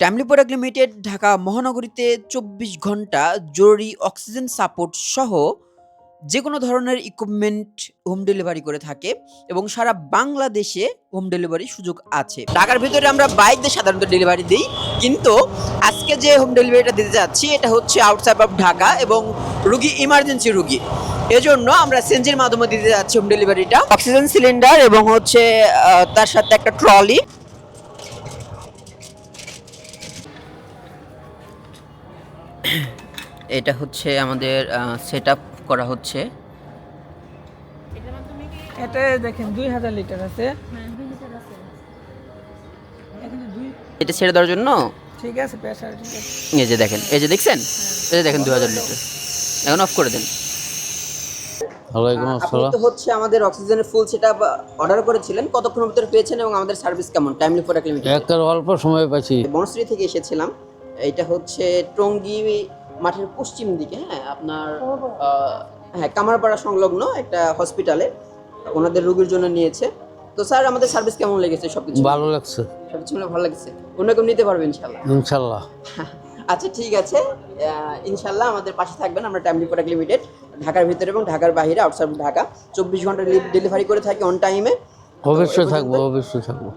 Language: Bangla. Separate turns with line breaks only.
টাইমলি প্রোডাক্ট লিমিটেড ঢাকা মহানগরীতে ২৪ ঘন্টা জরুরি অক্সিজেন সাপোর্ট সহ যেকোনো ধরনের ইকুইপমেন্ট হোম ডেলিভারি করে থাকে এবং সারা বাংলাদেশে হোম ডেলিভারি সুযোগ আছে। ঢাকার ভিতরে আমরা বাইক দিয়ে সাধারণত ডেলিভারি দিই, কিন্তু আজকে যে হোম ডেলিভারিটা দিতে যাচ্ছি এটা হচ্ছে আউটসাইড অফ ঢাকা এবং রুগী ইমার্জেন্সি রুগী। এজন্য আমরা সিএনজির মাধ্যমে দিতে যাচ্ছি হোম ডেলিভারিটা। অক্সিজেন সিলিন্ডার এবং হচ্ছে তার সাথে একটা ট্রলি। এটা হচ্ছে আমাদের সেটআপ করা হচ্ছে।
এটা দেখেন 2000 লিটার আছে।
এটা ছেড়ে দেওয়ার জন্য
ঠিক আছে, প্রেসার ঠিক আছে।
এই যে দেখেন, এই যে দেখছেন, এই যে দেখেন 2000 লিটার। এখন অফ করে দেন।
ওয়ালাইকুম
আপনি
আসসালাম।
তো হচ্ছে আমাদের অক্সিজেনের ফুল সেটআপ অর্ডার করেছিলেন, কতক্ষণের ভিতরে পেয়েছেন এবং আমাদের সার্ভিস কেমন? টাইমলি প্রোডাক্ট লিমিটেড
একটা অল্প সময় পাইছি।
বনশ্রী থেকে এসেছিলাম। এটা হচ্ছে টঙ্গী মাঠের পশ্চিম দিকে, হ্যাঁ আপনার কামারপাড়া সংলগ্ন একটা হসপিটালে ওনাদের রোগীর জন্য নিয়েছে। তো স্যার আমাদের সার্ভিস কেমন লেগেছে? সবকিছু
ভালো লাগছে
সবকিছু মিলে ভালো লাগছে। অন্য কেউ নিতে পারবে ইনশাল্লাহ?
ইনশাল্লাহ।
আচ্ছা ঠিক আছে, ইনশাল্লাহ আমাদের পাশে থাকবেন। আমরা টাইমলি প্রোডাক্ট লিমিটেড ঢাকার ভিতরে এবং ঢাকার বাইরে আউটসাইড ঢাকা 24 ঘন্টা ডেলিভারি করে থাকি অন টাইমে।
অবশ্যই থাকবো, অবশ্যই থাকবো।